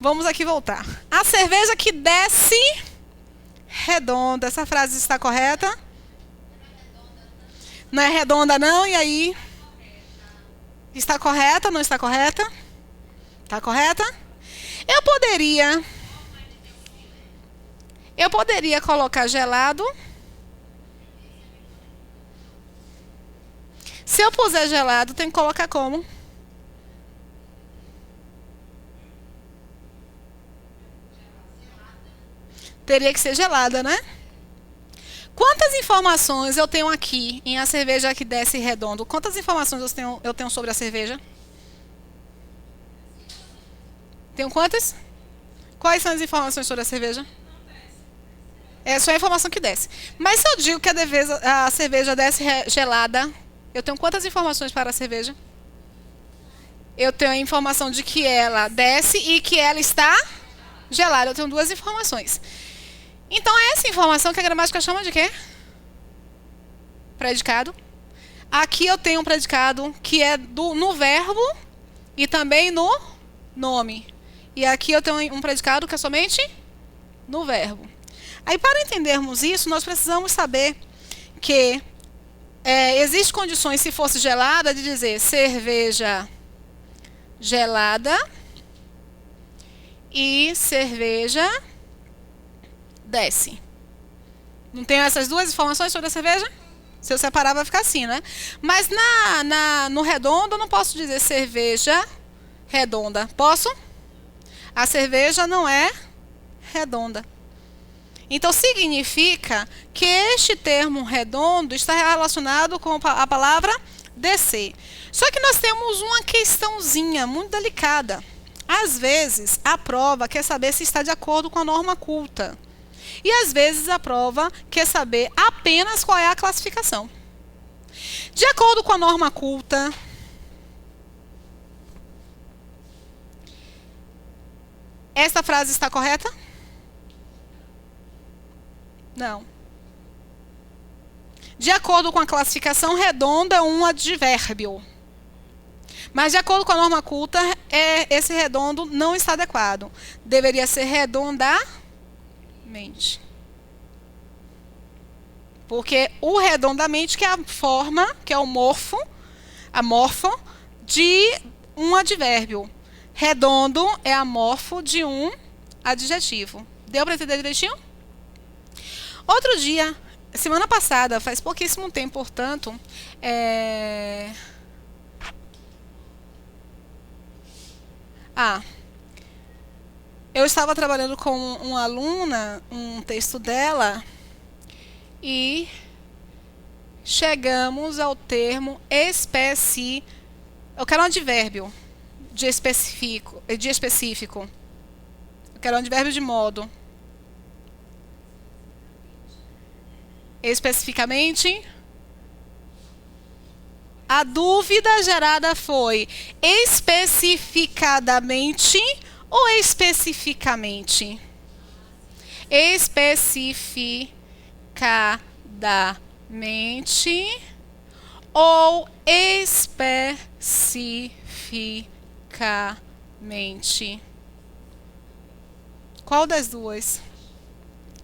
Vamos aqui voltar. A cerveja que desce redonda. Essa frase está correta? Não é redonda, não? E aí? Está correta? Não está correta? Está correta? Eu poderia colocar gelado. Se eu puser gelado, tem que colocar como? Teria que ser gelada, né? Quantas informações eu tenho aqui em a cerveja que desce redondo? Quantas informações eu tenho sobre a cerveja? Tenho quantas? Quais são as informações sobre a cerveja? É só a informação que desce. Mas se eu digo que a cerveja desce gelada, eu tenho quantas informações para a cerveja? Eu tenho a informação de que ela desce e que ela está gelada. Eu tenho duas informações. Então, é essa informação que a gramática chama de quê? Predicado. Aqui eu tenho um predicado que é no verbo e também no nome. E aqui eu tenho um predicado que é somente no verbo. Aí, para entendermos isso, nós precisamos saber que existem condições, se fosse gelada, de dizer cerveja gelada e cerveja desce. Não tem essas duas informações sobre a cerveja? Se eu separar, vai ficar assim, né? Mas no redondo, eu não posso dizer cerveja redonda. Posso? A cerveja não é redonda. Então, significa que este termo redondo está relacionado com a palavra descer. Só que nós temos uma questãozinha muito delicada. Às vezes, a prova quer saber se está de acordo com a norma culta. E às vezes a prova quer saber apenas qual é a classificação. De acordo com a norma culta, esta frase está correta? Não. De acordo com a classificação redonda, é um advérbio. Mas de acordo com a norma culta, esse redondo não está adequado. Deveria ser redondamente. Porque o redondamente que é a forma, que é o morfo, a morfo de um advérbio. Redondo é a morfo de um adjetivo. Deu para entender direitinho? Outro dia, semana passada, faz pouquíssimo tempo, portanto, eu estava trabalhando com uma aluna, um texto dela, e chegamos ao termo eu quero um advérbio de específico. Eu quero um advérbio de modo. Especificamente, a dúvida gerada foi especificadamente ou especificamente? Especificadamente ou especificamente? Qual das duas?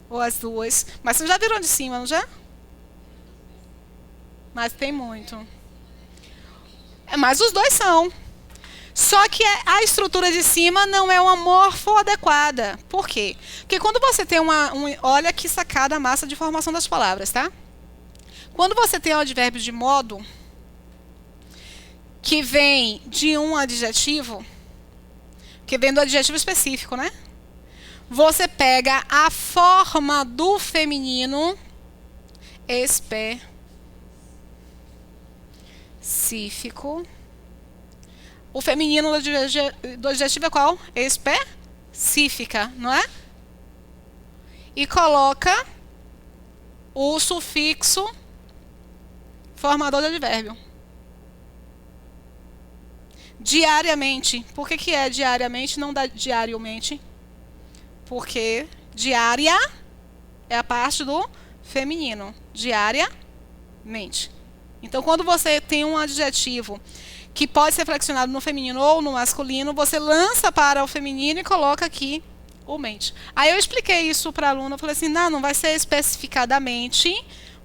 Ou as duas? Mas vocês já viram de cima, não já? Mas tem muito. Mas os dois são. Só que a estrutura de cima não é uma morfoadequada. Por quê? Porque quando você tem olha que sacada a massa de formação das palavras, tá? Quando você tem o advérbio de modo, que vem de um adjetivo, que vem do adjetivo específico, né? Você pega a forma do feminino específico. O feminino do adjetivo é qual? Específica, não é? E coloca o sufixo formador de advérbio. Diariamente. Por que é diariamente, não diariamente? Porque diária é a parte do feminino. Diariamente. Então, quando você tem um adjetivo que pode ser flexionado no feminino ou no masculino, você lança para o feminino e coloca aqui o mente. Aí eu expliquei isso para a aluna, eu falei assim, não vai ser especificadamente,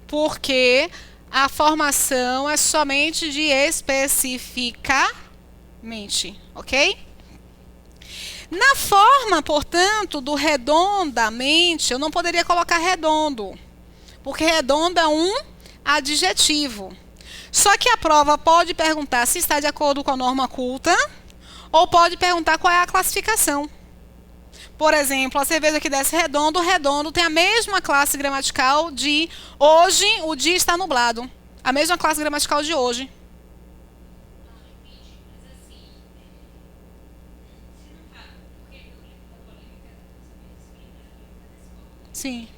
porque a formação é somente de especificamente, ok? Na forma, portanto, do redondamente, eu não poderia colocar redondo, porque redondo é um adjetivo. Só que a prova pode perguntar se está de acordo com a norma culta, ou pode perguntar qual é a classificação. Por exemplo, a cerveja que desce redondo, redondo tem a mesma classe gramatical de hoje o dia está nublado. A mesma classe gramatical de hoje. Sim.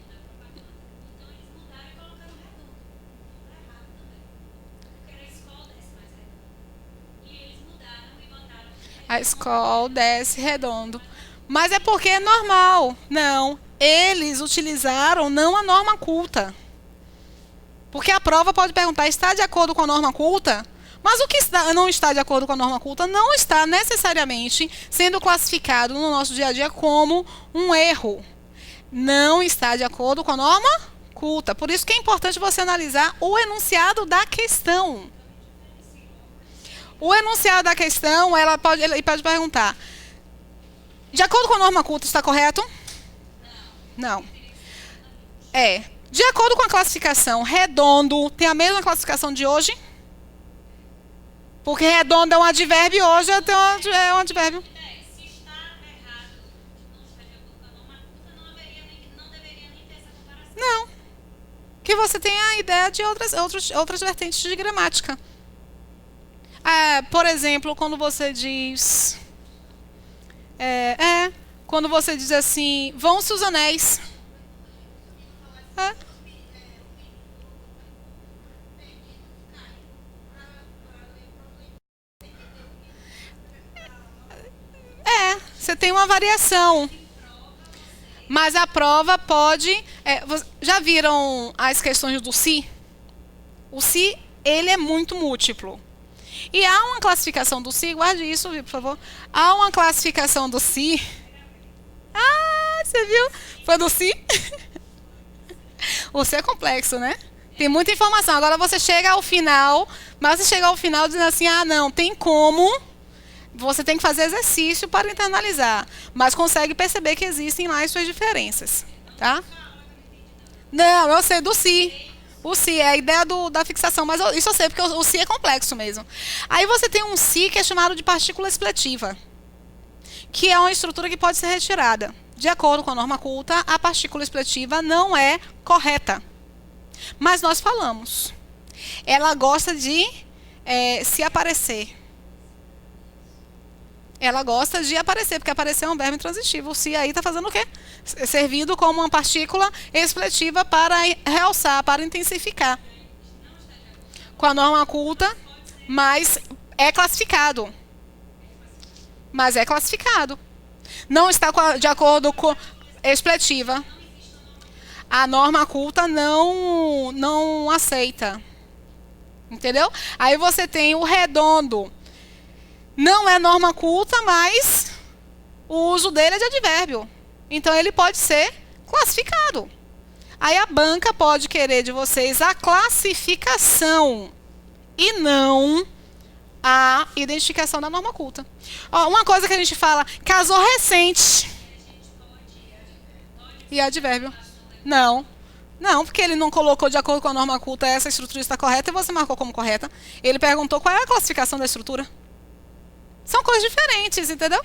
A escola desce redondo. Mas é porque é normal. Não. Eles utilizaram não a norma culta. Porque a prova pode perguntar, está de acordo com a norma culta? Mas o que não está de acordo com a norma culta não está necessariamente sendo classificado no nosso dia a dia como um erro. Não está de acordo com a norma culta. Por isso que é importante você analisar o enunciado da questão. O enunciado da questão, ele pode perguntar, de acordo com a norma culta, está correto? Não. De acordo com a classificação, redondo tem a mesma classificação de hoje? Porque redondo é um advérbio, hoje é um advérbio. Se está errado, não está de acordo com a norma culta, não deveria nem ter essa comparação. Não. Que você tenha a ideia de outras vertentes de gramática. Por exemplo, quando você diz... quando você diz assim, vão-se os anéis. Você tem uma variação. Mas a prova pode... já viram as questões do se? O se, ele é muito múltiplo. E há uma classificação do se, guarde isso, por favor. Há uma classificação do se. Você viu? Foi do se? O se é complexo, né? Tem muita informação. Agora você chega ao final, mas você chega ao final dizendo assim, não, tem como... Você tem que fazer exercício para internalizar, mas consegue perceber que existem lá as suas diferenças, tá? Não, eu sei do si. O si é a ideia da fixação, mas isso eu sei, porque o si é complexo mesmo. Aí você tem um si que é chamado de partícula expletiva, que é uma estrutura que pode ser retirada. De acordo com a norma culta, a partícula expletiva não é correta. Mas nós falamos. Ela gosta de se aparecer. Ela gosta de aparecer, porque aparecer é um verbo intransitivo. O se aí está fazendo o quê? Servido como uma partícula expletiva para realçar, para intensificar. Com a norma culta, mas é classificado. Mas é classificado. Não está de acordo com expletiva. A norma culta não aceita. Entendeu? Aí você tem o redondo. Não é norma culta, mas o uso dele é de advérbio. Então, ele pode ser classificado. Aí a banca pode querer de vocês a classificação e não a identificação da norma culta. Uma coisa que a gente fala, casou recente. E advérbio. Não. Não, porque ele não colocou de acordo com a norma culta essa estrutura está correta e você marcou como correta. Ele perguntou qual é a classificação da estrutura. São coisas diferentes, entendeu?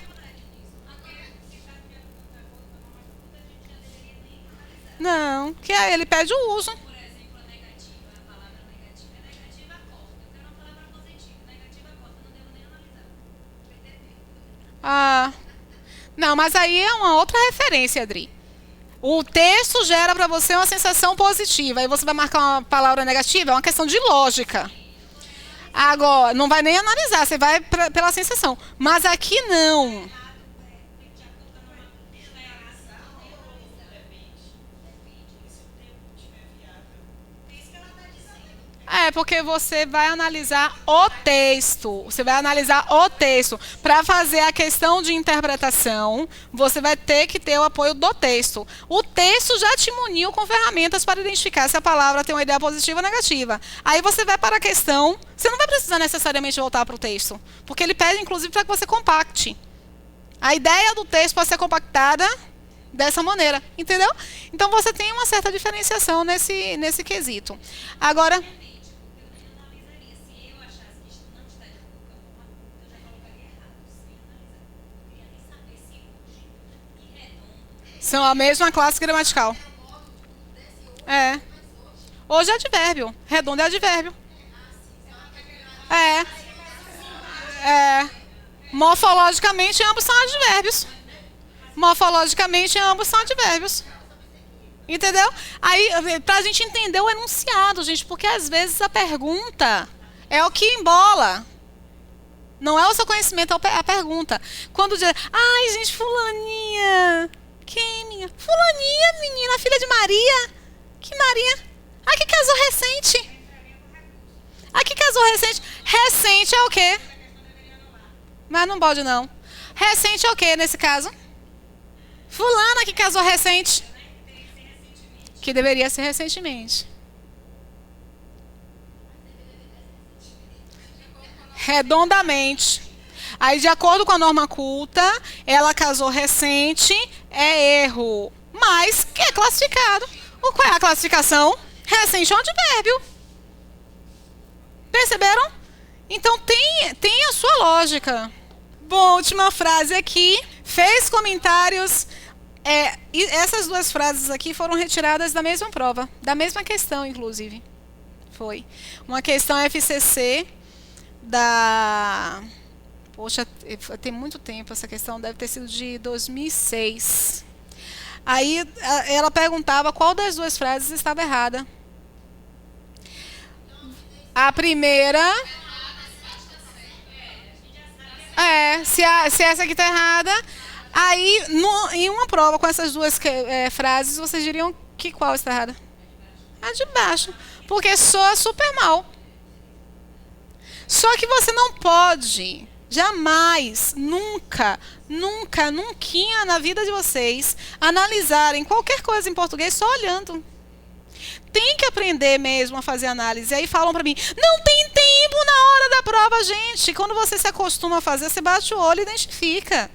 Não, que aí ele pede o uso. Por exemplo, a negativa, a palavra negativa é negativa corta. Eu quero uma palavra positiva. Negativa corta, não devo nem analisar. Não, mas aí é uma outra referência, Adri. O texto gera para você uma sensação positiva. Aí você vai marcar uma palavra negativa, é uma questão de lógica. Agora, não vai nem analisar, você vai pela sensação. Mas aqui não. porque você vai analisar o texto. Você vai analisar o texto. Para fazer a questão de interpretação, você vai ter que ter o apoio do texto. O texto já te muniu com ferramentas para identificar se a palavra tem uma ideia positiva ou negativa. Aí você vai para a questão. Você não vai precisar necessariamente voltar para o texto, porque ele pede, inclusive, para que você compacte. A ideia do texto pode ser compactada dessa maneira, entendeu? Então você tem uma certa diferenciação nesse quesito. Agora, Eu não analisaria. Se eu achasse que isto não está de acordo com a norma, eu já colocaria errado. Sem analisar. Eu queria nem saber se hoje, e redondo, são a mesma classe gramatical. É. Hoje é advérbio. Redondo é advérbio. É. Morfologicamente, ambos são advérbios. Morfologicamente, ambos são advérbios. Entendeu? Aí, pra gente entender o enunciado, gente, porque às vezes a pergunta é o que embola. Não é o seu conhecimento, é a pergunta. Quando diz, ai, gente, fulaninha. Quem, minha? Fulaninha, menina, filha de Maria. Que Maria? Ah, que casou recente. Ah, que casou recente. Recente é o quê? Mas não pode, não. Recente é o quê, nesse caso? Fulana que casou recente. Que deveria ser recentemente. Redondamente. Aí, de acordo com a norma culta, ela casou recente, é erro. Mas que é classificado. Qual é a classificação? Recente é um advérbio. Perceberam? Então, tem a sua lógica. Bom, última frase aqui. Fez comentários. E essas duas frases aqui foram retiradas da mesma prova. Da mesma questão, inclusive. Foi. Uma questão FCC da... Poxa, tem muito tempo essa questão. Deve ter sido de 2006. Aí, ela perguntava qual das duas frases estava errada. A primeira... se essa aqui está errada, aí em uma prova com essas duas frases, vocês diriam que qual está errada? A de baixo, porque soa super mal. Só que você não pode, jamais, nunca na vida de vocês, analisarem qualquer coisa em português só olhando. Tem que aprender mesmo a fazer análise. Aí falam pra mim, não tem tempo na hora da prova, gente. Quando você se acostuma a fazer, você bate o olho e identifica.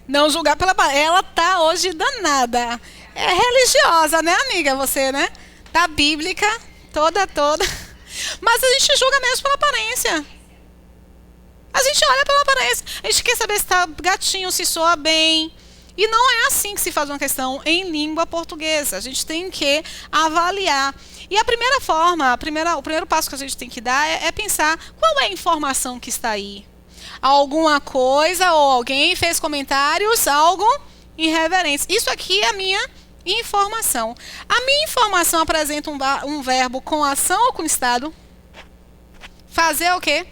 Não julgar pela... Ela tá hoje danada. É religiosa, né, amiga? Você, né? Tá bíblica, toda. Mas a gente julga mesmo pela aparência. A gente olha pela aparência. A gente quer saber se tá gatinho, se soa bem. E não é assim que se faz uma questão em língua portuguesa. A gente tem que avaliar. E a primeira forma, o primeiro passo que a gente tem que dar é pensar qual é a informação que está aí. Alguma coisa ou alguém fez comentários, algo irreverente. Isso aqui é a minha informação. A minha informação apresenta um verbo com ação ou com estado? Fazer o quê?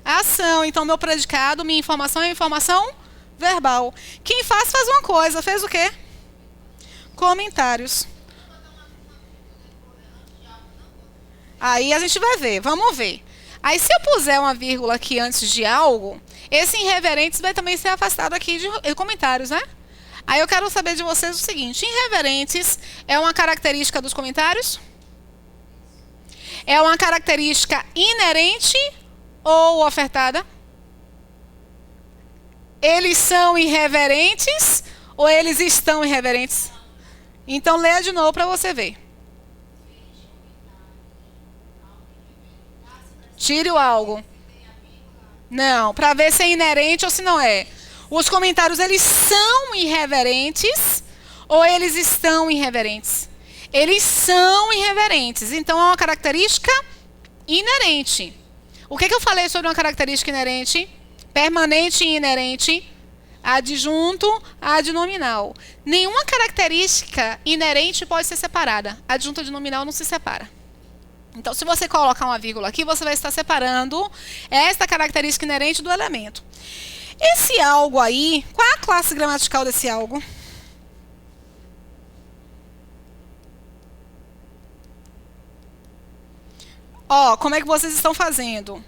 Ação. Então, meu predicado, minha informação é informação verbal. Quem faz uma coisa. Fez o quê? Comentários. Aí a gente vai ver. Vamos ver. Aí se eu puser uma vírgula aqui antes de algo, esse irreverentes vai também ser afastado aqui de comentários, né? Aí eu quero saber de vocês o seguinte. Irreverentes é uma característica dos comentários? É uma característica inerente ou ofertada? Eles são irreverentes ou eles estão irreverentes? Então, leia de novo para você ver. Tire o algo. Não, para ver se é inerente ou se não é. Os comentários, eles são irreverentes ou eles estão irreverentes? Eles são irreverentes. Então, é uma característica inerente. O que eu falei sobre uma característica inerente? Permanente e inerente, adjunto, adnominal. Nenhuma característica inerente pode ser separada. Adjunto e adnominal não se separa. Então, se você colocar uma vírgula aqui, você vai estar separando esta característica inerente do elemento. Esse algo aí, qual é a classe gramatical desse algo? Ó, como é que vocês estão fazendo?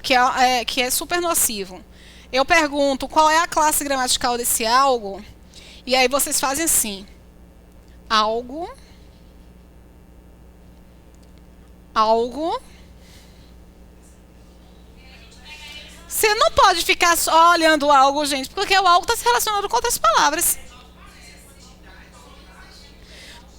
Que é super nocivo. Eu pergunto qual é a classe gramatical desse algo, e aí vocês fazem assim. Algo. Algo. Você não pode ficar só olhando algo, gente, porque o algo está se relacionando com outras palavras.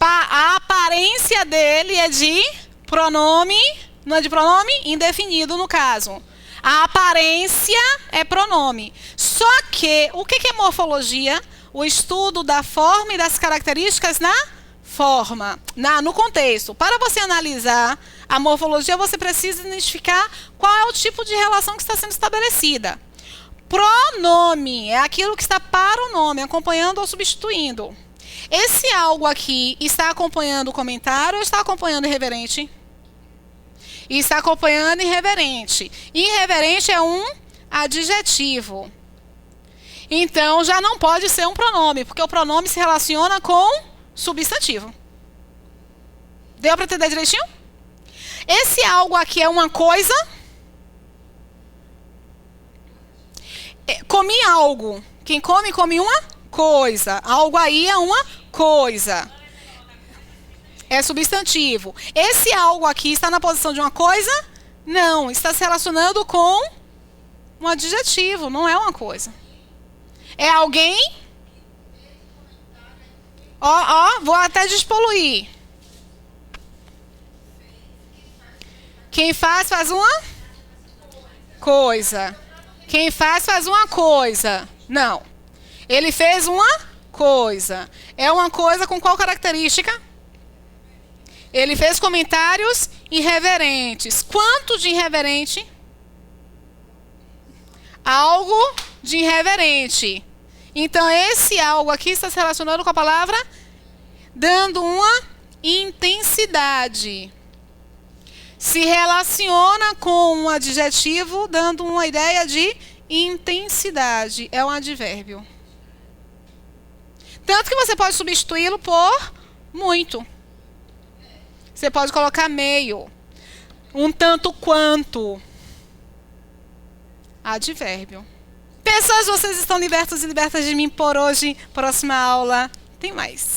A aparência dele é de pronome, não é de pronome? Indefinido, no caso. A aparência é pronome. Só que, o que é morfologia? O estudo da forma e das características na forma, no contexto. Para você analisar a morfologia, você precisa identificar qual é o tipo de relação que está sendo estabelecida. Pronome é aquilo que está para o nome, acompanhando ou substituindo. Esse algo aqui está acompanhando o comentário ou está acompanhando o irreverente? Está acompanhando irreverente. Irreverente é um adjetivo. Então, já não pode ser um pronome, porque o pronome se relaciona com substantivo. Deu para entender direitinho? Esse algo aqui é uma coisa. Comi algo. Quem come, come uma coisa. Algo aí é uma coisa. É substantivo. Esse algo aqui está na posição de uma coisa? Não, está se relacionando com um adjetivo, não é uma coisa. É alguém? Vou até despoluir. Quem faz uma coisa. Quem faz uma coisa. Não. Ele fez uma coisa. É uma coisa com qual característica? Ele fez comentários irreverentes. Quanto de irreverente? Algo de irreverente. Então, esse algo aqui está se relacionando com a palavra dando uma intensidade. Se relaciona com um adjetivo dando uma ideia de intensidade. É um advérbio. Tanto que você pode substituí-lo por muito. Você pode colocar meio. Um tanto quanto. Advérbio. Pessoas, vocês estão libertos e libertas de mim por hoje. Próxima aula tem mais.